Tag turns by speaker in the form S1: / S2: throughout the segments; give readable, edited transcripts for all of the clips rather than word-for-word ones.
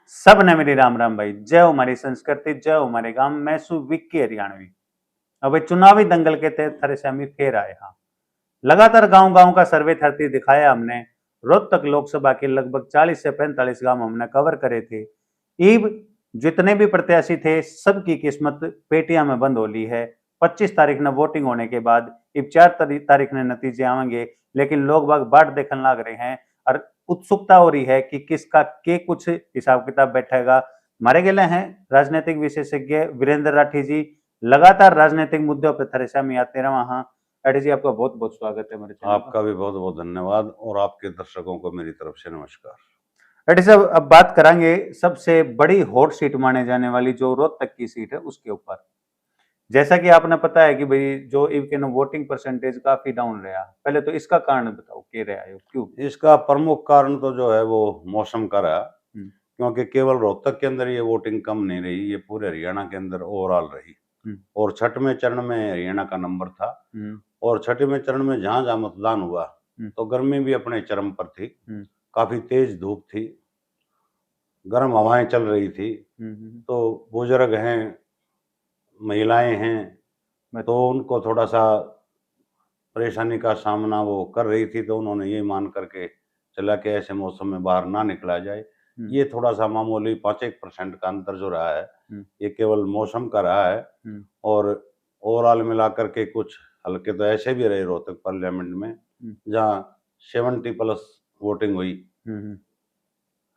S1: सब ने मेरी राम राम भाई। जय हो हमारी संस्कृति, जय हो हमारे गांव। मैं सु विक्की हरियाणवी। अब चुनावी दंगल के तहत थरेसामी फिर आए। हाँ, लगातार गांव गांव का सर्वे थरती दिखाया हमने। रोहतक लोकसभा के लगभग 40 से 45 गांव हमने कवर करे थे। ईब जितने भी प्रत्याशी थे सबकी किस्मत पेटियां में बंद हो ली है। 25 तारीख न वोटिंग होने के बाद इब 4 तारीख ने नतीजे आएंगे, लेकिन लोग बाग बाट देखने लग रहे हैं और उत्सुकता हो रही है कि किसका के कुछ हिसाब किताब बैठेगा। हमारे गेले हैं राजनीतिक विशेषज्ञ वीरेंद्र राठी जी। लगातार राजनीतिक मुद्दों पर थरेसामी आते रहा। हाँ राठी जी, आपका बहुत बहुत स्वागत है मेरे चैनल पर।
S2: आपका भी बहुत बहुत धन्यवाद और आपके दर्शकों को मेरी तरफ से नमस्कार।
S1: राठी साहब, अब बात करेंगे सबसे बड़ी हॉट सीट माने जाने वाली जो रोहतक की सीट है उसके ऊपर। जैसा कि आपने पता है कि भाई जो इनके ना वोटिंग परसेंटेज काफी डाउन रहा। पहले तो इसका कारण बताओ क्या रहा है, क्यों?
S2: इसका प्रमुख कारण तो जो है वो मौसम का रहा,
S1: हम्म,
S2: क्योंकि केवल रोहतक के अंदर ये वोटिंग कम नहीं रही, ये पूरे हरियाणा के अंदर ओवरऑल रही।
S1: हम्म,
S2: और छठवें चरण में हरियाणा का नंबर था।
S1: हम्म,
S2: और छठवें चरण में जहां जहां मतदान हुआ
S1: हम्म,
S2: तो गर्मी भी अपने चरम पर थी।
S1: हम्म,
S2: काफी तेज धूप थी, गर्म हवाएं चल रही थी। तो बुजुर्ग हैं, महिलाएं हैं, तो उनको थोड़ा सा परेशानी का सामना वो कर रही थी। तो उन्होंने ये मान करके चला कि ऐसे मौसम में बाहर ना निकला जाए। ये थोड़ा सा मामूली 5-1% का अंतर जो रहा है, ये केवल मौसम का रहा है। और ओवरऑल मिलाकर के कुछ हल्के तो ऐसे भी रहे रोहतक पार्लियामेंट में जहाँ 70+ वोटिंग हुई।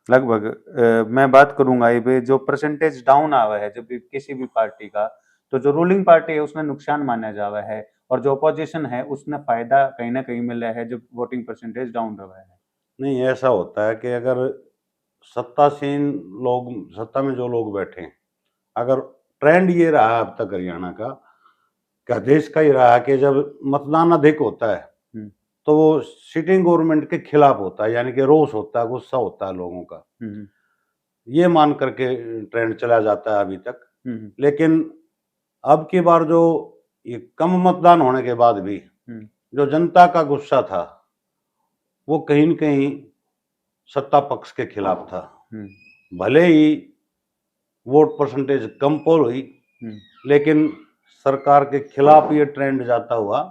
S1: लगभग मैं बात करूंगा ये जो परसेंटेज डाउन आवा है जब भी किसी भी पार्टी का, तो जो रूलिंग पार्टी है उसमें नुकसान माना जावा है और जो अपोजिशन है उसने फायदा कहीं ना कहीं मिला है जब वोटिंग परसेंटेज डाउन रहा है।
S2: नहीं, ऐसा होता है कि अगर सत्तासीन लोग, सत्ता में जो लोग बैठे हैं, अगर ट्रेंड ये रहा अब तक हरियाणा का देश का ही रहा कि जब मतदान अधिक होता है तो वो सिटिंग गवर्नमेंट के खिलाफ होता है, यानी कि रोष होता है, गुस्सा होता है लोगों का। ये मान करके ट्रेंड चला जाता है अभी तक। लेकिन अब की बार जो ये कम मतदान होने के बाद भी जो जनता का गुस्सा था वो कहीं न कहीं सत्ता पक्ष के खिलाफ था। भले ही वोट परसेंटेज कम पोल हुई, लेकिन सरकार के खिलाफ ये ट्रेंड जाता हुआ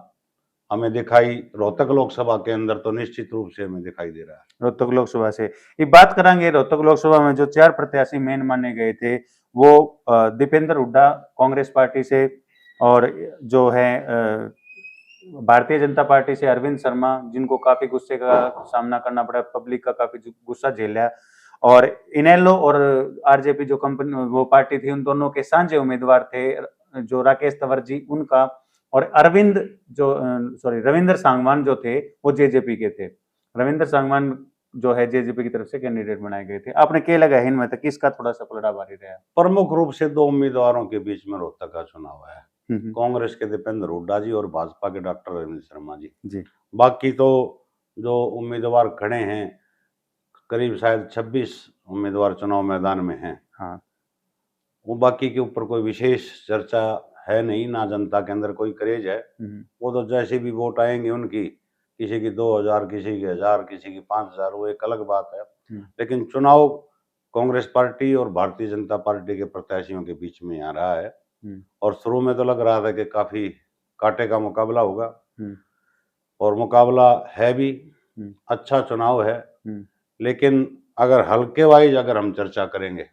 S2: हमें दिखाई रोहतक लोकसभा के अंदर तो निश्चित रूप से हमें दिखाई दे रहा है।
S1: रोहतक लोकसभा से ये बात करेंगे। रोहतक लोकसभा में जो 4 प्रत्याशी मेन माने गए थे वो दीपेंद्र हुड्डा कांग्रेस पार्टी से, और जो है भारतीय जनता पार्टी से अरविंद शर्मा, जिनको काफी गुस्से का सामना करना पड़ा, पब्लिक का काफी गुस्सा झेला। और इनेलो और आरजेपी जो कंपनी वो पार्टी थी, उन दोनों के साझे उम्मीदवार थे, जो राकेश तंवर जी उनका, और अरविंद जो सॉरी रविंद्र सांगवान जो थे वो जेजेपी के थे। रविंद्र सांगवान जो है जेजेपी की तरफ से कैंडिडेट बनाए गए थे। आपने क्या लगा है इनमें, तो किसका थोड़ा सा पलड़ा भारी रहा?
S2: प्रमुख रूप से 2 उम्मीदवारों के बीच में रोहतक का चुनाव है। कांग्रेस के दीपेंद्र हुड्डा जी और भाजपा के डॉक्टर रविंद्र शर्मा जी। बाकी तो जो उम्मीदवार खड़े हैं, करीब शायद 26 उम्मीदवार चुनाव मैदान में हैं।
S1: हाँ,
S2: वो बाकी के ऊपर कोई विशेष चर्चा है नहीं, ना जनता के अंदर कोई क्रेज है। वो तो जैसे भी वोट आएंगे उनकी, किसी की 2000, किसी की 1000, किसी की 5000, वो एक अलग बात है। लेकिन चुनाव कांग्रेस पार्टी और भारतीय जनता पार्टी के प्रत्याशियों के बीच में आ रहा है। और शुरू में तो लग रहा था कि काफी कांटे का मुकाबला होगा, और मुकाबला है भी। अच्छा चुनाव है। लेकिन अगर हल्के वाइज अगर हम चर्चा करेंगे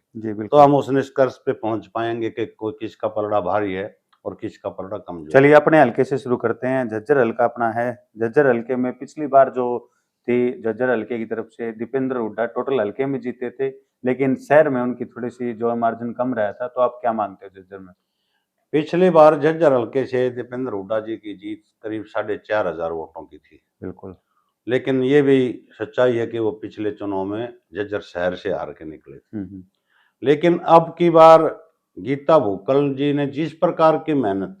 S2: तो हम उस निष्कर्ष पे पहुंच पाएंगे कि कोई किसका पलड़ा भारी है और किसका पलड़ा कमजोर।
S1: चलिए अपने हल्के से शुरू करते हैं। झज्जर हल्का अपना है। झज्जर हल्के में पिछली बार जो थी, झज्जर हल्के की तरफ से दीपेंद्र हुड्डा टोटल हल्के में जीते थे, लेकिन शहर में उनकी थोड़ी सी जो मार्जिन कम रहा था। तो आप क्या मानते हो झज्जर में?
S2: पिछली बार झज्जर हल्के से दीपेंद्र हुड्डा जी की जीत करीब 4500 वोटों की थी।
S1: बिल्कुल।
S2: लेकिन ये भी सच्चाई है कि वो पिछले चुनाव में झज्जर शहर से हार के निकले थे। लेकिन अब की बार गीता भुक्कल जी ने जिस प्रकार की मेहनत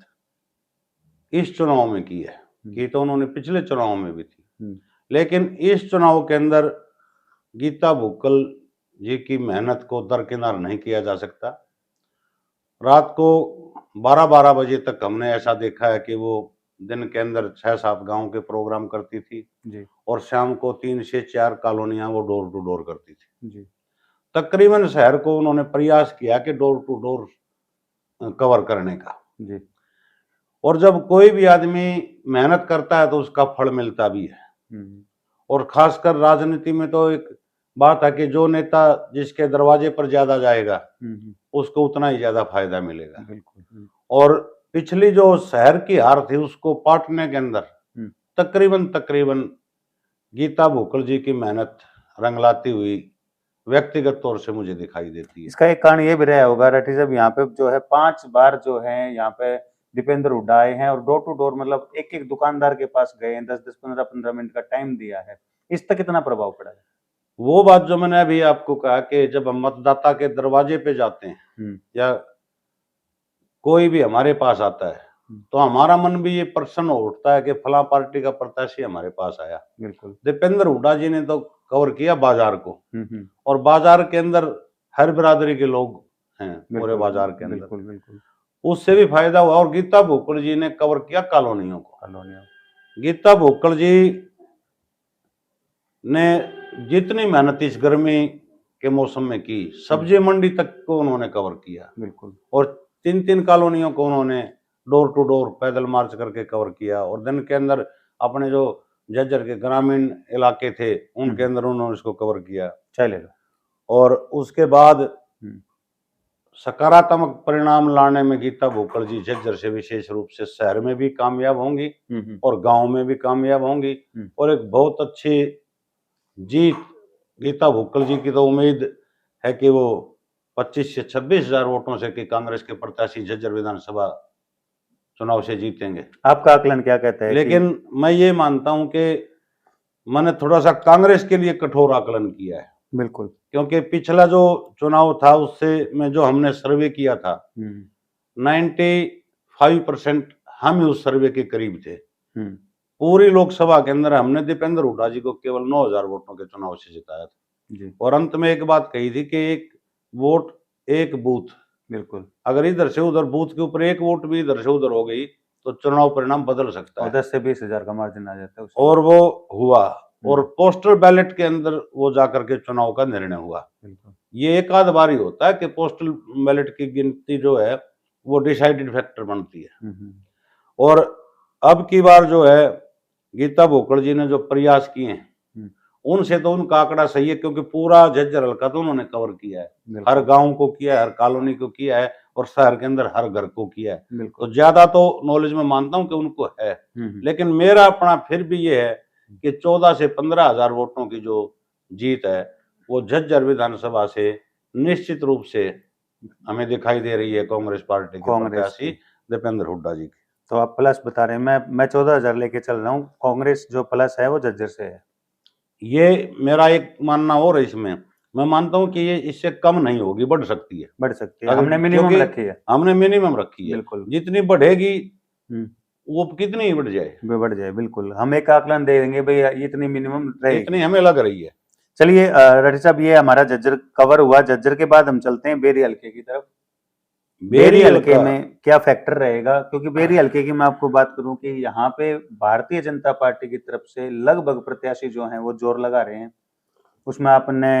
S2: इस चुनाव में की है, की तो उन्होंने पिछले चुनाव में भी थी, लेकिन इस चुनाव के अंदर गीता भुक्कल जी की मेहनत को दरकिनार नहीं किया जा सकता। रात को 12-12 बजे तक हमने ऐसा देखा है कि वो दिन के अंदर 6-7 गांव के प्रोग्राम करती थी जी। और शाम को 3 से 4 कॉलोनियां वो डोर टू डोर करती थी जी। तकरीबन शहर को उन्होंने प्रयास किया कि डोर टू डोर कवर करने का।
S1: जी।
S2: और जब कोई भी आदमी मेहनत करता है तो उसका फल मिलता भी है।
S1: हम्म,
S2: और खासकर राजनीति में तो एक बात है कि जो नेता जिसके दरवाजे पर ज्यादा जाएगा उसको उतना ही ज्यादा फायदा मिलेगा।
S1: बिल्कुल।
S2: और पिछली जो शहर की हार थी उसको पाटने के अंदर तकरीबन गीता भुक्कल जी की मेहनत रंग लाती हुई व्यक्तिगत तौर से मुझे दिखाई देती है।
S1: इसका एक कारण ये भी रहा होगा राठी साहब, यहाँ पे जो है 5 बार जो है यहाँ पे दीपेंद्र हुड्डा आए हैं और डोर टू डोर मतलब एक एक दुकानदार के पास गए हैं, 10-10 15-15 मिनट का टाइम दिया है। इस तक कितना प्रभाव पड़ा है?
S2: वो बात जो मैंने अभी आपको कहा कि जब हम मतदाता के दरवाजे पे जाते हैं या कोई भी हमारे पास आता है तो हमारा मन भी ये प्रसन्न हो उठता है कि फला पार्टी का प्रत्याशी हमारे पास आया।
S1: बिल्कुल।
S2: दीपेंद्र हुड्डा जी ने तो कवर किया बाजार को, और बाजार के अंदर हर बिरादरी के लोग हैं पूरे बाजार के अंदर।
S1: बिल्कुल बिल्कुल।
S2: उससे भी फायदा हुआ। और गीता भुक्कल जी ने कवर किया कॉलोनियों को। गीता भुक्कल जी ने जितनी मेहनत इस गर्मी के मौसम में की, सब्जी मंडी तक को उन्होंने कवर किया।
S1: बिल्कुल।
S2: और 3-3 कॉलोनियों को उन्होंने डोर टू डोर पैदल मार्च करके कवर किया। और दिन के अंदर अपने जो झज्जर के ग्रामीण इलाके थे उनके अंदर उन्होंने इसको कवर किया।
S1: चलेगा।
S2: और उसके बाद सकारात्मक परिणाम लाने में गीता भुक्कल जी झज्जर से विशेष रूप से शहर में भी कामयाब होंगी और गांव में भी कामयाब होंगी। और एक बहुत अच्छी जीत गीता भुक्कल जी की तो उम्मीद है कि वो 25 से 26 हजार वोटों से कि कांग्रेस के प्रत्याशी झज्जर विधानसभा चुनाव से जीतेंगे।
S1: आपका आकलन क्या कहता है?
S2: लेकिन मैं ये मानता हूं कि मैंने थोड़ा सा कांग्रेस के लिए कठोर आकलन किया है।
S1: बिल्कुल।
S2: क्योंकि पिछला जो चुनाव था उससे में जो हमने सर्वे किया था 95% हम ही उस सर्वे के करीब थे। पूरी लोकसभा के अंदर हमने दीपेंद्र हुड्डा जी को केवल 9,000 वोटों के चुनाव से जिताया था
S1: जी।
S2: और अंत में एक बात कही थी कि एक वोट एक बूथ।
S1: बिल्कुल।
S2: अगर इधर से उधर बूथ के ऊपर एक वोट भी इधर से उधर हो गई तो चुनाव परिणाम बदल सकता है।
S1: 10 से 20 हजार का मार्जिन आ जाता है।
S2: और वो हुआ। और पोस्टल बैलेट के अंदर वो जाकर के चुनाव का निर्णय हुआ। ये एक आध बार ही होता है कि पोस्टल बैलेट की गिनती जो है वो डिसाइडेड फैक्टर बनती है। और अब की बार जो है गीता भुक्कल जी ने जो प्रयास किए हैं उनसे तो उनका आंकड़ा सही है, क्योंकि पूरा झज्जर हल्का तो उन्होंने कवर किया है। हर गांव को किया है, हर कॉलोनी को किया है और शहर के अंदर हर घर को किया है। तो ज्यादा तो नॉलेज में मानता हूं कि उनको है। लेकिन मेरा अपना फिर भी ये है कि 14 से 15 हजार वोटों की जो जीत है वो झज्जर विधानसभा से निश्चित रूप से हमें दिखाई दे रही है कांग्रेस पार्टी के प्रत्याशी दीपेंद्र हुड्डा जी की।
S1: तो आप प्लस बता रहे हैं, मैं 14,000 लेके चल रहा हूँ। कांग्रेस जो प्लस है वो झज्जर से है।
S2: ये मेरा एक मानना और है। इसमें मैं मानता हूं कि ये इससे कम नहीं होगी, बढ़ सकती है।
S1: बढ़ सकती है। हमने मिनिमम रखी है।
S2: हमने मिनिमम रखी है।
S1: बिल्कुल।
S2: जितनी बढ़ेगी वो कितनी ही बढ़ जाए।
S1: बढ़ जाए। बिल्कुल। हम एक आकलन दे देंगे भाई इतनी मिनिमम रहेगी,
S2: इतनी हमें लग रही है।
S1: चलिए राठी साहब, ये हमारा झज्जर कवर हुआ। झज्जर के बाद हम चलते हैं बेरी हल्के की तरफ। बेरी हल्के में क्या फैक्टर रहेगा? क्योंकि बेरी हल्के की मैं आपको बात करूं कि यहाँ पे भारतीय जनता पार्टी की तरफ से लगभग प्रत्याशी जो हैं वो जोर लगा रहे हैं। उसमें आपने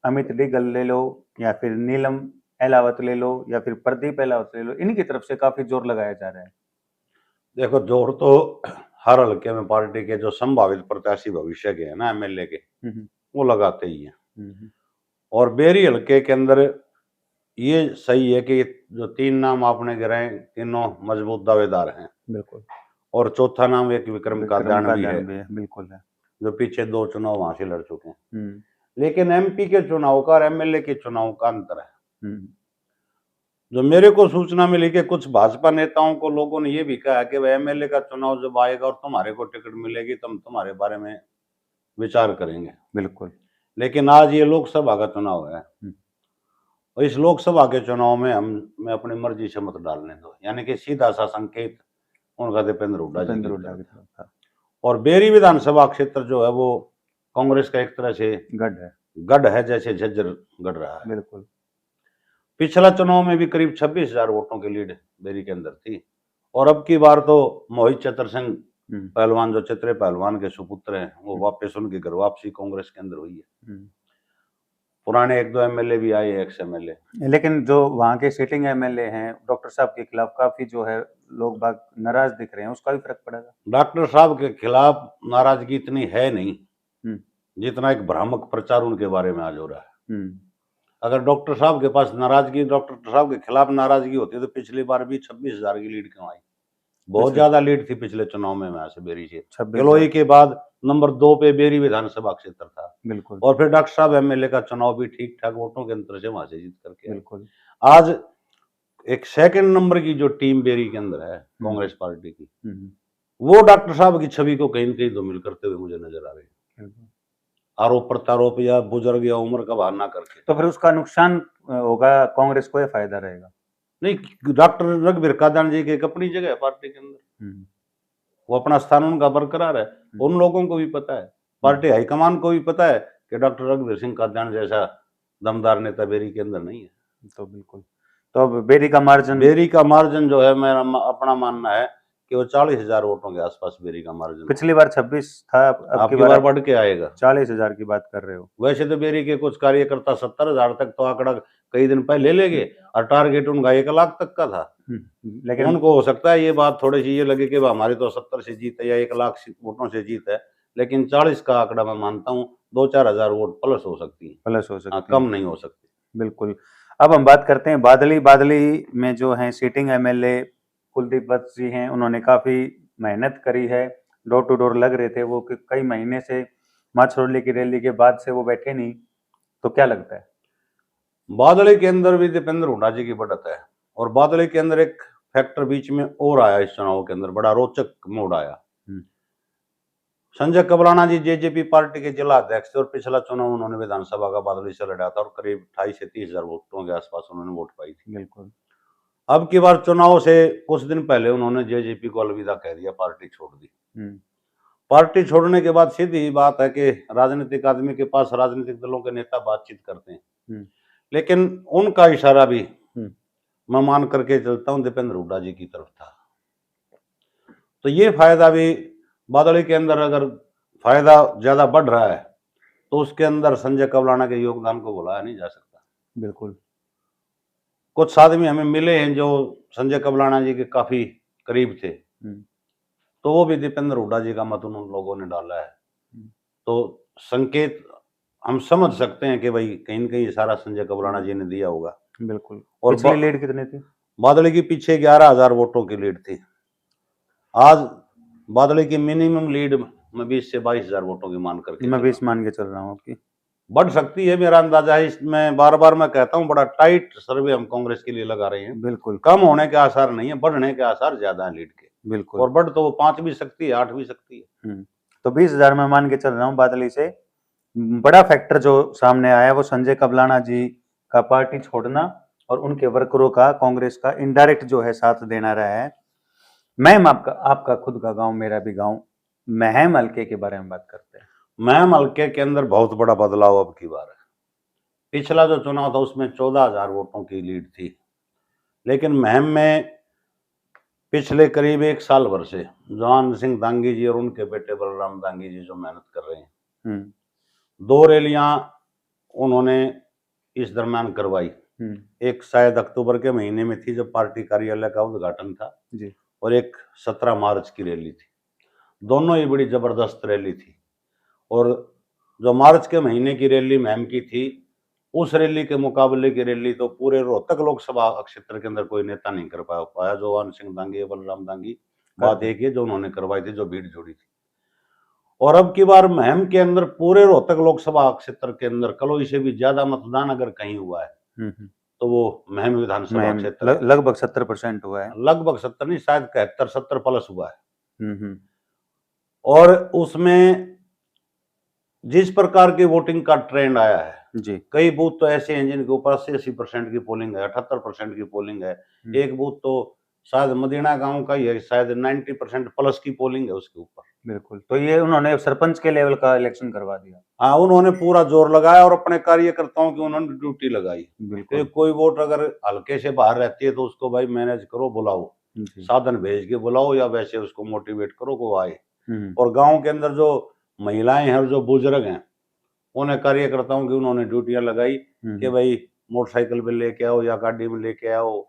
S1: अमित डिगल ले लो या फिर नीलम अहलावत ले लो या फिर प्रदीप अहलावत ले लो, इनकी तरफ से काफी जोर लगाया जा रहा है।
S2: देखो, जोर तो हर हल्के में पार्टी के जो संभावित प्रत्याशी भविष्य के है ना एमएलए के, वो लगाते ही हैं। और बेरी हल्के के अंदर ये सही है कि जो 3 नाम आपने गिराए तीनों मजबूत दावेदार हैं।
S1: बिल्कुल।
S2: और चौथा नाम एक विक्रम कादियानवी है।
S1: बिल्कुल है।
S2: जो पीछे 2 चुनाव वहां से लड़ चुके हैं। लेकिन एमपी के चुनाव का और एमएलए के चुनाव का अंतर है। जो मेरे को सूचना मिली कि कुछ भाजपा नेताओं को लोगों ने ये भी कहा कि वह एमएलए का चुनाव जब आएगा और तुम्हारे को टिकट मिलेगी तो हम तुम्हारे बारे में विचार करेंगे।
S1: बिल्कुल।
S2: लेकिन आज ये लोकसभा का चुनाव है और इस लोकसभा के चुनाव में मैं अपनी मर्जी से मत डालने दो, यानी कि सीधा सा संकेत उनका दीपेंद्र हुड्डा जी की तरफ था। और बेरी विधानसभा क्षेत्र जो है वो कांग्रेस का एक तरह से गढ़ है जैसे झज्जर गढ़ रहा है।
S1: बिल्कुल।
S2: पिछला चुनाव में भी करीब 26,000 वोटों की लीड बेरी के अंदर थी। और अब की बार तो मोहित चतर सिंह पहलवान, जो चित्रे पहलवान के सुपुत्र हैं, वो वापस उनकी घर वापसी कांग्रेस के अंदर हुई है। पुराने एक दो एमएलए भी आए, एक्स एमएलए।
S1: लेकिन जो वहाँ के सिटिंग एमएलए हैं डॉक्टर साहब के खिलाफ काफी जो है लोग बाग नाराज दिख रहे हैं, उसका भी फर्क पड़ेगा।
S2: डॉक्टर साहब के खिलाफ नाराजगी इतनी है नहीं
S1: हम्म
S2: जितना एक भ्रामक प्रचार उनके बारे में आज हो रहा है।
S1: हम्म
S2: अगर डॉक्टर साहब के पास नाराजगी, डॉक्टर साहब के खिलाफ नाराजगी होती तो पिछली बार भी 26,000 की लीड क्यों आई? बहुत
S1: पिछले
S2: ज्यादा लीड थी पिछले चुनाव में वहां से बेरी से।
S1: 26
S2: किलोई के बाद नंबर 2 पे बेरी विधानसभा क्षेत्र था,
S1: बिल्कुल
S2: और फिर डॉक्टर साहब एमएलए का चुनाव भी ठीक ठाक वोटों के अंतर से वहां से जीत करके आए।
S1: बिल्कुल।
S2: आज एक सेकंड नंबर की जो टीम बेरी के अंदर है कांग्रेस पार्टी की,
S1: हम्म,
S2: वो डॉक्टर साहब की छवि को कहीं न कहीं धूमिल करते हुए मुझे नजर आ रहे हैं,
S1: बिल्कुल।
S2: आरोप प्रत्यारोप या बुजुर्ग या उम्र का बहाना करके।
S1: तो फिर उसका नुकसान होगा कांग्रेस को या फायदा रहेगा?
S2: नहीं, डॉक्टर रघुवीर कादयान जी की एक अपनी जगह है पार्टी के अंदर,
S1: हम्म
S2: वो अपना स्थान उनका बरकरार है। उन लोगों को भी पता है, पार्टी हाईकमान को भी पता है कि डॉक्टर रघुवीर सिंह कादयान जैसा दमदार नेता बेरी के अंदर नहीं है।
S1: तो बिल्कुल। तो अब बेरी
S2: का मार्जिन जो है, मेरा अपना मानना है कि वो 40,000 वोटों के आसपास बेरी का मार्जिन।
S1: पिछली बार 26 था, अब
S2: की बार बढ़ के आएगा।
S1: 40,000 की बात कर रहे हो?
S2: वैसे तो बेरी के कुछ कार्यकर्ता 70,000 तक तो आंकड़ा कई दिन पहले ले गए, और टारगेट उनका 1 लाख तक का था।
S1: लेकिन
S2: उनको हो सकता है ये बात थोड़ी सी ये लगे कि हमारी तो 70 से जीत है या 1 लाख वोटों से जीत है, लेकिन 40 का आंकड़ा मैं मानता हूँ 2-4 हजार वोट प्लस हो सकती है,
S1: प्लस हो सकती है,
S2: कम नहीं हो सकती।
S1: बिल्कुल। अब हम बात करते हैं बादली में जो हैं सिटिंग एमएलए कुलदीप वत्स जी हैं, उन्होंने काफी मेहनत करी है, डोर टू डोर लग रहे थे वो कई महीने से, माछरोली की रैली के बाद से वो बैठे नहीं, तो क्या लगता है?
S2: बादले के अंदर भी दीपेंद्र हुड्डा जी की बढ़त है, और बादले के अंदर एक फैक्टर बीच में और आया, इस चुनाव के अंदर बड़ा रोचक मोड़ आया। संजय कबलाना जी जेजेपी पार्टी के जिला अध्यक्ष थे, और पिछला चुनाव उन्होंने विधानसभा का बादली से लड़ा था, और करीब 28 से 30 हजार वोटों के आसपास उन्होंने वोट पाई थी।
S1: बिल्कुल।
S2: अब की बार चुनाव से कुछ दिन पहले उन्होंने जेजेपी को अलविदा कह दिया, पार्टी छोड़ दी। पार्टी छोड़ने के बाद सीधी बात है कि राजनीतिक आदमी के पास राजनीतिक दलों के नेता बातचीत करते हैं, लेकिन उनका इशारा भी मैं मान करके चलता हूं दीपेंद्र हुड्डा जी की तरफ था। तो ये फायदा भी बादली के अंदर, अगर फायदा ज्यादा बढ़ रहा है तो उसके अंदर संजय कबलाना के योगदान को भुलाया नहीं जा सकता।
S1: बिल्कुल।
S2: कुछ आदमी हमें मिले हैं जो संजय कबलाना जी के काफी करीब थे, तो वो भी दीपेंद्र हुड्डा जी का मत उन लोगों ने डाला है। तो संकेत हम समझ सकते हैं कि भाई कहीं न कहीं इशारा संजय कबलाना जी ने दिया होगा।
S1: बिल्कुल।
S2: और
S1: पिछली लीड कितनी थी?
S2: बादली की पीछे 11,000 वोटों की लीड थी। आज बादली की मिनिमम लीड में 20 से 22,000 वोटों की मान करके,
S1: मैं 20 मान के चल रहा हूँ आपकी।
S2: बढ़ सकती है, मेरा अंदाजा है। इसमें बार बार मैं कहता हूँ बड़ा टाइट सर्वे हम कांग्रेस के लिए लगा रहे हैं।
S1: बिल्कुल।
S2: कम होने के आसार नहीं है, बढ़ने के आसार ज्यादा है लीड के।
S1: बिल्कुल।
S2: और बढ़ तो वो 5 भी सकती है, 8 भी सकती है।
S1: तो 20,000 में मान के चल रहा हूँ बादली से। बड़ा फैक्टर जो सामने आया वो संजय कबलाना जी का पार्टी छोड़ना और उनके वर्करों का कांग्रेस का इनडायरेक्ट जो है साथ देना रहा है। महम आपका खुद का गांव, मेरा भी गांव, महम हल्के के बारे में बात करते हैं।
S2: महम हल्के के अंदर बहुत बड़ा बदलाव अब की बार है। पिछला जो चुनाव था उसमें 14,000 वोटों की लीड थी, लेकिन महम में पिछले करीब 1 साल भर से जवान सिंह दांगी जी और उनके बेटे बलराम दांगी जी जो मेहनत कर रहे हैं, 2 रैलियां उन्होंने इस दरम्यान करवाई। एक शायद अक्टूबर के महीने में थी जब पार्टी कार्यालय का उद्घाटन था जी, और एक 17 मार्च की रैली थी। दोनों ही बड़ी जबरदस्त रैली थी, और जो मार्च के महीने की रैली महम की थी, उस रैली के मुकाबले की रैली तो पूरे रोहतक लोकसभा क्षेत्र के अंदर कोई नेता नहीं कर पाया। जवान सिंह दांगी, बलराम दांगी, बात एक ही जो उन्होंने करवाई थी, जो भीड़ जोड़ी थी। और अब की बार महम के अंदर पूरे रोहतक लोकसभा क्षेत्र के अंदर कलोई से भी ज्यादा मतदान अगर कहीं हुआ है तो वो महम विधानसभा क्षेत्र
S1: लगभग 70% हुआ है।
S2: लगभग 70 नहीं, शायद 71-70 प्लस हुआ है। और उसमें जिस प्रकार की वोटिंग का ट्रेंड आया है जी, कई बूथ तो ऐसे हैं जिनके ऊपर 80% की पोलिंग है, 78% की पोलिंग है। एक बूथ तो शायद मदीना गांव का ही है, शायद 90% प्लस की पोलिंग है उसके ऊपर।
S1: बिल्कुल। तो ये उन्होंने सरपंच के लेवल का इलेक्शन करवा दिया।
S2: हाँ, उन्होंने पूरा जोर लगाया और अपने कार्यकर्ताओं की उन्होंने ड्यूटी लगाई। तो कोई वोट अगर हल्के से बाहर रहती है तो उसको भाई मैनेज करो, बुलाओ, साधन भेज के बुलाओ, या वैसे उसको मोटिवेट करो को आए। और गांव के अंदर जो महिलाएं हैं और जो बुजुर्ग हैं उन्हें कार्यकर्ताओं की उन्होंने ड्यूटियां लगाई कि भाई मोटरसाइकिल पे लेके आओ या गाड़ी में लेके आओ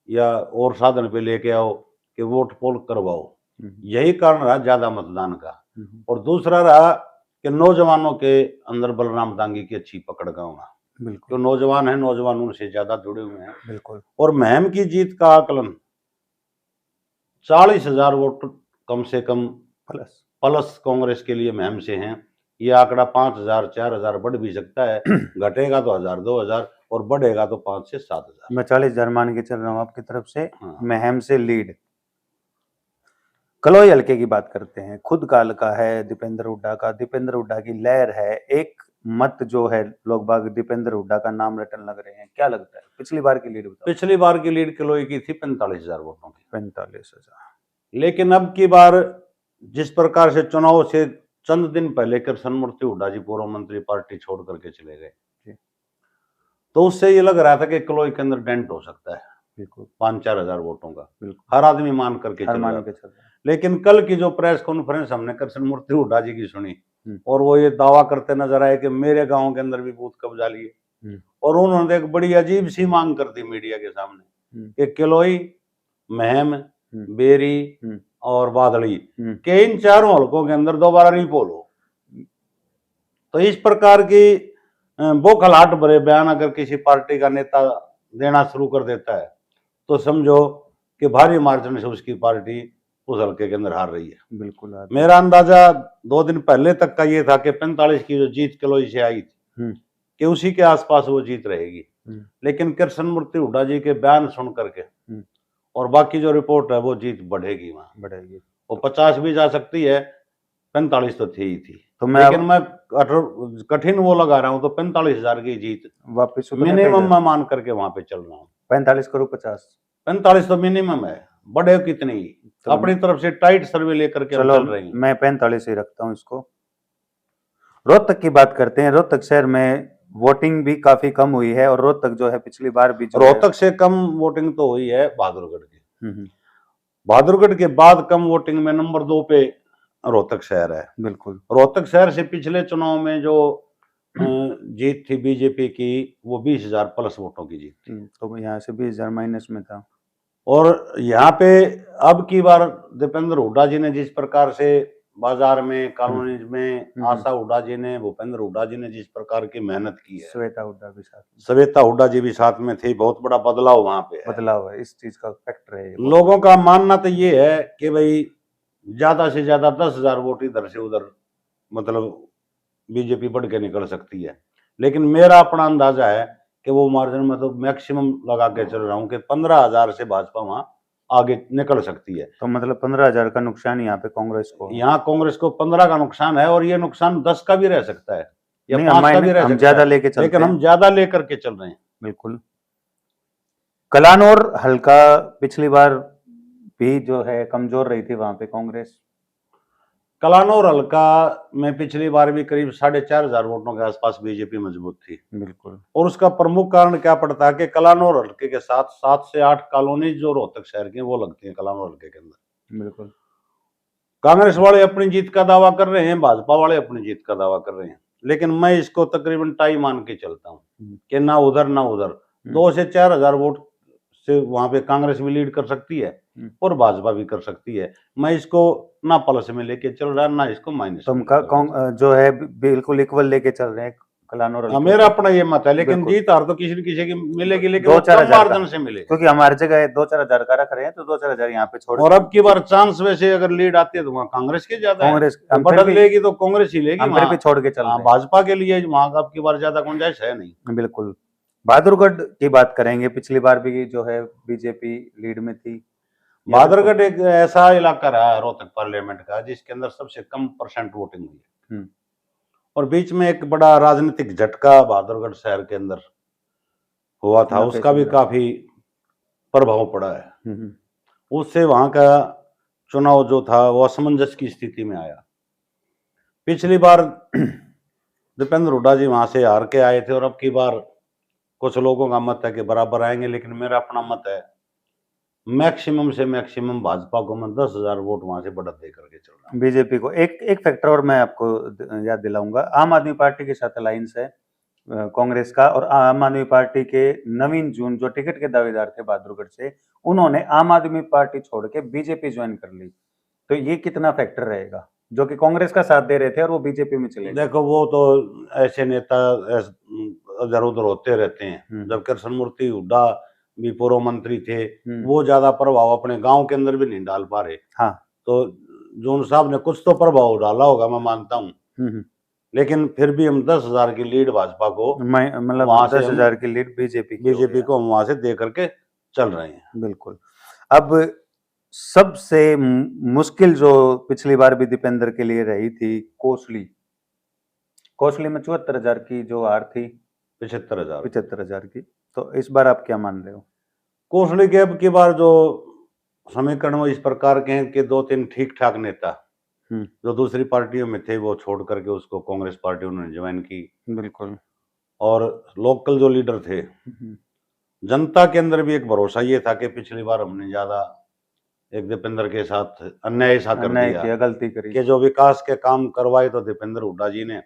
S2: या और साधन पे लेके आओ कि वोट पोल करवाओ। यही कारण रहा ज्यादा मतदान का। और दूसरा रहा कि नौजवानों के अंदर बलराम दांगी की अच्छी पकड़ का होना।
S1: बिल्कुल
S2: जो नौजवान है, नौजवान उनसे ज्यादा जुड़े हुए हैं।
S1: बिल्कुल।
S2: और महम की जीत का आकलन 40,000 वोट कम से कम प्लस कांग्रेस के लिए महम से हैं। ये आंकड़ा 5,000 4,000 बढ़ भी सकता है, घटेगा तो 1,000 2,000 और बढ़ेगा तो 5 से 7,000।
S1: मैं 40,000 मान के चल रहा हूँ आपकी तरफ से।
S2: हाँ।
S1: महम से लीड। कलोई हल्के की बात करते हैं, खुद का हल्का है दीपेंद्र हुड्डा का, दीपेंद्र हुड्डा की लहर है, एक मत जो है लोग बाग दीपेंद्र हुड्डा का नाम रटन लग रहे हैं। क्या लगता है पिछली बार की लीड बताओ?
S2: पिछली बार की लीड कलोई की थी 45,000 वोटों की।
S1: 45,000।
S2: लेकिन अब की बार जिस प्रकार से चुनाव से चंद दिन पहले कृष्णमूर्ति हुड्डा जी पूर्व मंत्री पार्टी छोड़ करके चले गए, तो उससे ये लग रहा था कि कलोई के अंदर डेंट हो सकता है।
S1: बिल्कुल
S2: 5-4 हजार वोटों का
S1: बिल्कुल
S2: हर आदमी मान करके
S1: हर
S2: चल
S1: मान
S2: रहा
S1: के
S2: था।
S1: चल रहा है।
S2: लेकिन कल की जो प्रेस कॉन्फ्रेंस हमने कृष्णमूर्ति हुड्डा जी की सुनी
S1: हम्म।
S2: और वो ये दावा करते नजर आए कि मेरे गांव के अंदर भी बूथ कब्जा लिए और उन्होंने एक बड़ी अजीब सी मांग कर दी मीडिया के सामने कि किलोई, महम, बेरी और बादली के इन चारों हलकों के अंदर दोबारा रीपोल हो। तो इस प्रकार की बौखलाहट भरे बयान अगर किसी पार्टी का नेता देना शुरू कर देता है तो समझो कि भारी मार्जिन से उसकी पार्टी उस हल्के के अंदर हार रही है।
S1: बिल्कुल
S2: मेरा अंदाजा 2 दिन पहले तक का ये था कि 45 की जो जीत किलोई से आई थी कि उसी के आसपास वो जीत रहेगी। लेकिन कृष्णमूर्ति हुड्डा जी के बयान सुन करके और बाकी जो रिपोर्ट है वो जीत बढ़ेगी, वहां बढ़ेगी। वो 50 भी जा सकती है, 45 तो थी ही थी। तो लेकिन मैं कठिन वो लगा रहा हूँ तो 45,000 की जीत
S1: वापस
S2: मिनिमम मैं मान करके वहां पे चल रहा हूँ।
S1: 45 करो 50,
S2: 45 तो मिनिमम है, बढ़े कितनी तो अपनी तरफ से टाइट सर्वे लेकर के चल रहे हैं।
S1: मैं 45 ही रखता हूँ इसको। रोहतक की बात करते हैं। रोहतक शहर में वोटिंग भी काफी कम हुई है और रोहतक जो है पिछली बार भी
S2: रोहतक से कम वोटिंग तो हुई है बहादुरगढ़ की। बहादुरगढ़ के बाद कम वोटिंग में नंबर 2 पे रोहतक शहर है। बिल्कुल। रोहतक शहर से पिछले चुनाव में जो जीत थी बीजेपी की वो 20,000 प्लस वोटों की जीत थी।
S1: तो यहाँ से 20,000 माइनस में था।
S2: और यहाँ पे अब की बार दीपेंद्र हुड्डा जी ने जिस प्रकार से बाजार में कॉलोनी में आशा हुड्डा जी ने, भूपेंद्र हुड्डा जी ने जिस प्रकार की मेहनत की है, श्वेता हुड्डा जी भी साथ में थी, बहुत बड़ा बदलाव वहां पे है।
S1: बदलाव है, इस चीज का फैक्टर है।
S2: लोगों का मानना तो ये है कि भाई ज्यादा से ज्यादा 10,000 वोट इधर से उधर मतलब बीजेपी बढ़ के निकल सकती है। लेकिन मेरा अपना अंदाजा है कि वो मार्जिन में तो मैक्सिमम लगा के चल रहा हूँ कि 15,000 से भाजपा वहां आगे निकल सकती है।
S1: तो मतलब 15,000 का नुकसान यहाँ पे कांग्रेस को,
S2: यहाँ कांग्रेस को 15 का नुकसान है और ये नुकसान 10 का भी रह सकता है या 5 का भी रह सकता है, ज्यादा लेके चलते हैं, लेकिन हम ज्यादा लेकर के चल रहे हैं।
S1: बिल्कुल। कलानौर हल्का पिछली बार भी जो है कमजोर रही थी वहां पे कांग्रेस।
S2: कलानौर हल्का में पिछली बार भी करीब 4,500 वोटों के आसपास बीजेपी मजबूत थी। बिल्कुल। और उसका प्रमुख कारण क्या पड़ता है कि कलानौर हल्के के साथ 7 से 8 कॉलोनी जो रोहतक शहर की वो लगती है कलानौर हल्के के अंदर। बिल्कुल। कांग्रेस वाले अपनी जीत का दावा कर रहे हैं, भाजपा वाले अपनी जीत का दावा कर रहे हैं, लेकिन मैं इसको तकरीबन टाई मान के चलता हूँ कि ना उधर ना उधर 2 से 4,000 वोट से वहां पे कांग्रेस भी लीड कर सकती है और भाजपा भी कर सकती है। मैं इसको ना प्लस में लेके चल रहा ना इसको माइनस। तुम
S1: जो है बिल्कुल इक्वल लेके चल रहे हैं कलानौर।
S2: मेरा अपना ये मत है, लेकिन जीत हार तो किसी न किसी की मिलेगी, लेकिन 2-4 मार्जिन से मिलेगी, क्योंकि
S1: हमारी जगह 2-4 हजार का रख रहे हैं तो 2-4 हजार यहाँ पे छोड़।
S2: और अब की बार चांस वैसे अगर लीड आती है तो वहाँ कांग्रेस की ज्यादा, कांग्रेस बढ़त लेगी तो कांग्रेस ही लेगी,
S1: फिर भी छोड़ के चल रहे हैं।
S2: भाजपा के लिए वहां अब की बार ज्यादा गुंजाइश है नहीं।
S1: बिल्कुल। बहादुरगढ़ की बात करेंगे, पिछली बार भी जो है बीजेपी लीड में थी।
S2: बहादुरगढ़ एक ऐसा इलाका रहा रोहतक पार्लियामेंट का जिसके अंदर सबसे कम % वोटिंग हुई है और बीच में एक बड़ा राजनीतिक झटका बहादुरगढ़ शहर के अंदर हुआ था, उसका भी काफी प्रभाव पड़ा है। उससे वहां का चुनाव जो था वो असमंजस की स्थिति में आया। पिछली बार दीपेंद्र हुड्डा जी वहां से हार के आए थे और अब की बार कुछ लोगों का मत है कि बराबर आएंगे, लेकिन मेरा अपना मत है मैक्सिमम से मैक्सिमम भाजपा को मैं 10,000 वोट वहां से बढ़त दे करके चल रहा हूँ।
S1: बीजेपी को एक एक फैक्टर और मैं आपको याद दिलाऊंगा, आम आदमी पार्टी के साथ अलायंस है कांग्रेस का, और आम आदमी पार्टी के नवीन जून जो टिकट के दावेदार थे बहादुरगढ़ से, उन्होंने आम आदमी पार्टी छोड़ के बीजेपी ज्वाइन कर ली। तो ये कितना फैक्टर रहेगा, जो कि कांग्रेस का साथ दे रहे थे और वो बीजेपी में चले गए।
S2: देखो वो तो ऐसे नेता इधर उधर होते रहते हैं। जब कृष्ण मूर्ति हुड्डा भी पूर्व मंत्री थे, वो ज्यादा प्रभाव अपने गांव के अंदर भी नहीं डाल पा रहे।
S1: हाँ,
S2: तो जून साहब ने कुछ तो प्रभाव डाला होगा, मैं मानता हूँ। लेकिन फिर भी हम 10,000 की लीड भाजपा को,
S1: मतलब
S2: वहां से
S1: 10,000 की लीड बीजेपी
S2: को हम वहां से दे करके चल रहे हैं।
S1: बिल्कुल। अब सबसे मुश्किल जो पिछली बार भी दीपेंद्र के लिए रही थी, कोसली में 74,000 की जो हार थी, 75,000 की, तो इस बार आप क्या मान रहे हो?
S2: कोसली के अब की बार जो समीकरण इस प्रकार के हैं कि 2-3 ठीक ठाक नेता जो दूसरी पार्टियों में थे वो छोड़ करके उसको कांग्रेस पार्टी उन्होंने ज्वाइन की।
S1: बिल्कुल।
S2: और लोकल जो लीडर थे, जनता के अंदर भी एक भरोसा ये था कि पिछली बार हमने ज्यादा एक दीपेंद्र के साथ अन्याय सा कर दिया,
S1: गलती करी
S2: कि जो विकास के काम करवाए तो दीपेंद्र हुड्डा जी ने,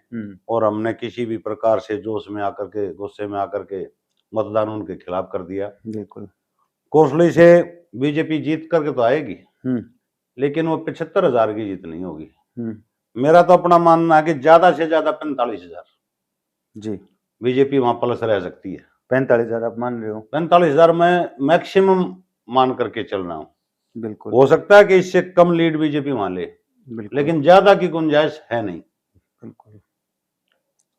S2: और हमने किसी भी प्रकार से जोश में आकर के, गुस्से में आकर के मतदान उनके खिलाफ कर दिया।
S1: बिल्कुल।
S2: कोसली से बीजेपी जीत करके तो आएगी, लेकिन वो 75,000 की जीत नहीं होगी। मेरा तो अपना मानना है कि ज्यादा से ज्यादा 45,000
S1: जी
S2: बीजेपी वहां प्लस रह सकती है।
S1: 45,000 आप मान रहे हो?
S2: 45,000 में मैक्सिमम मान करके चल रहा हूँ।
S1: बिल्कुल।
S2: हो सकता है कि इससे कम लीड बीजेपी वहां ले, लेकिन ज्यादा की गुंजाइश है नहीं।
S1: बिल्कुल।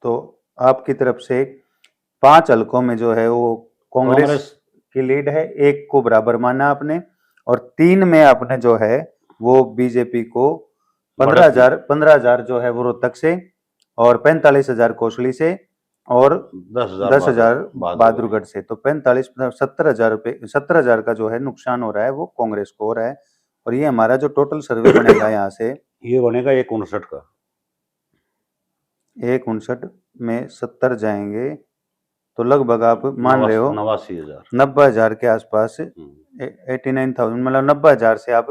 S1: तो आपकी तरफ से 5 हलकों में जो है वो कांग्रेस की लीड है, 1 को बराबर माना आपने, और 3 में आपने जो है वो बीजेपी को 15,000 जो है वो रोहतक से, और 45,000 कोसली से, और 10,000 बहादुरगढ़ से। तो 45 70,000 रुपए, 70,000 का जो है नुकसान हो रहा है वो कांग्रेस को हो रहा है। और ये हमारा जो टोटल सर्वे बनेगा यहाँ से,
S2: ये बनेगा 159 का,
S1: 159 में 70 जाएंगे तो लगभग आप मान रहे हो 90,000 के आसपास, 89,000, मतलब 90,000 से आप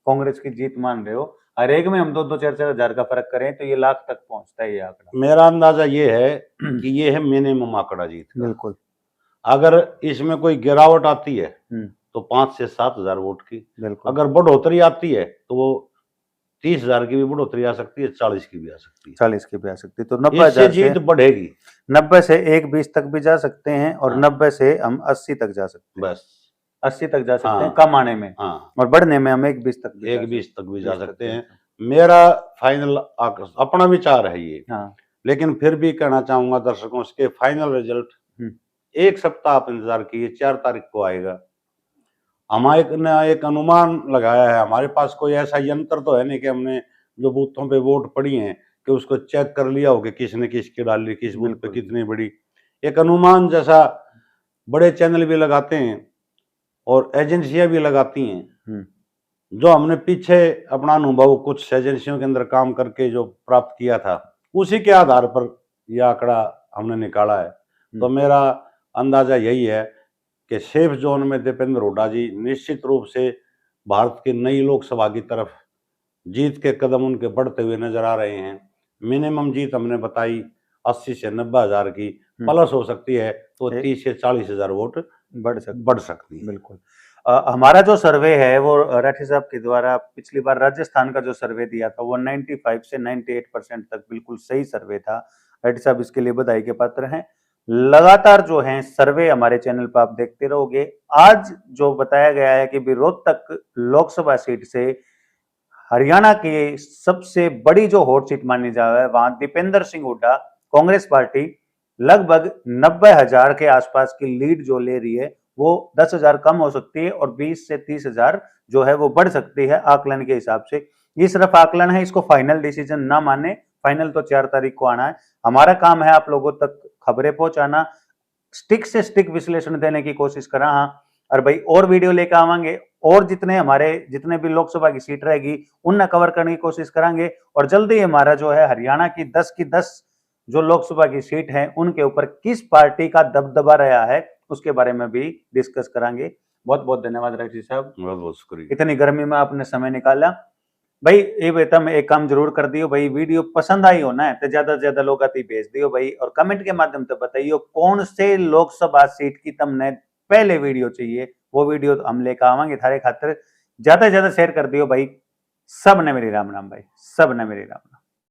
S1: कांग्रेस की जीत मान रहे हो। हर एक में हम 2-4 हजार का फर्क करें तो ये लाख तक पहुंचता है ये आंकड़ा।
S2: मेरा अंदाजा ये है कि ये है मिनिमम आंकड़ा जीत का।
S1: बिल्कुल।
S2: अगर इसमें कोई गिरावट आती है तो 5 से 7,000 वोट की, अगर बढ़ोतरी आती है तो वो 30,000 की भी बढ़ोतरी आ सकती है, 40 की भी आ सकती है,
S1: 40 की भी आ सकती है। तो 90,000
S2: से जीत बढ़ेगी।
S1: 90 से 120 तक भी जा सकते हैं, और 90 से हम 80 तक जा सकते हैं।
S2: बस
S1: 80 तक जा सकते हैं कम आने में, और बढ़ने में हम 120 तक भी
S2: जा सकते हैं। मेरा फाइनल अपना विचार है ये, लेकिन फिर भी कहना चाहूंगा दर्शकों से, फाइनल रिजल्ट 1 सप्ताह आप इंतजार कीजिए, 4 तारीख को आएगा। हमारे ने एक अनुमान लगाया है, हमारे पास कोई ऐसा यंत्र तो है नहीं कि हमने जो बूथों पे वोट पड़ी हैं कि उसको चेक कर लिया हो कि किसने किसकी डाली, किस बूथ पे कितनी बड़ी। एक अनुमान जैसा बड़े चैनल भी लगाते हैं और एजेंसियां भी लगाती हैं। जो हमने पीछे अपना अनुभव कुछ एजेंसियों के अंदर काम करके जो प्राप्त किया था, उसी के आधार पर यह आंकड़ा हमने निकाला है। तो मेरा अंदाजा यही है कि सेफ जोन में दीपेंद्र हुड्डा जी निश्चित रूप से भारत की नई लोकसभा की तरफ जीत के कदम उनके बढ़ते हुए नजर आ रहे हैं। मिनिमम जीत हमने बताई 80 से 90,000 की, प्लस हो सकती है तो 30 से 40,000 वोट बढ़ सकती है।
S1: बिल्कुल। हमारा जो सर्वे है वो राठी साहब के द्वारा पिछली बार राजस्थान का जो सर्वे दिया था वो 95 से 98% तक बिल्कुल सही सर्वे था। राठी साहब इसके लिए बधाई के पात्र हैं। लगातार जो है सर्वे हमारे चैनल पर आप देखते रहोगे। आज जो बताया गया है कि रोहतक लोकसभा सीट से हरियाणा की सबसे बड़ी जो हॉट सीट मानी जा रहा है, वहां दीपेंद्र सिंह हुड्डा कांग्रेस पार्टी लगभग 90,000 के आसपास की लीड जो ले रही है, वो 10,000 कम हो सकती है और 20 से 30,000 जो है वो बढ़ सकती है आकलन के हिसाब से। ये सिर्फ आकलन है, इसको फाइनल डिसीजन ना माने। फाइनल तो 4 तारीख को आना है। हमारा काम है आप लोगों तक खबरें पहुंचाना, स्टिक से स्टिक विश्लेषण देने की कोशिश करा। हाँ, और भाई और वीडियो लेकर आवांगे, और जितने भी लोकसभा की सीट रहेगी उनने कवर करने की कोशिश करेंगे। और जल्दी हमारा जो है हरियाणा की 10 की 10 जो लोकसभा की सीट है उनके ऊपर किस पार्टी का दबदबा रहा है उसके बारे में भी डिस्कस करेंगे। बहुत बहुत धन्यवाद रक्षी साहब,
S2: बहुत बहुत शुक्रिया।
S1: इतनी गर्मी में आपने समय निकाला भाई। ये बेटा मैं एक काम जरूर कर दियो भाई, वीडियो पसंद आई हो ना तो ज्यादा से ज्यादा लोग आती भेज दियो भाई, और कमेंट के माध्यम से बताइयो कौन से लोकसभा सीट की तुमने पहले वीडियो चाहिए, वो वीडियो हम लेकर आवांगे थारे खातिर। ज्यादा से ज्यादा शेयर कर दियो भाई। सब ने मेरी राम राम भाई, सब ने मेरी राम राम।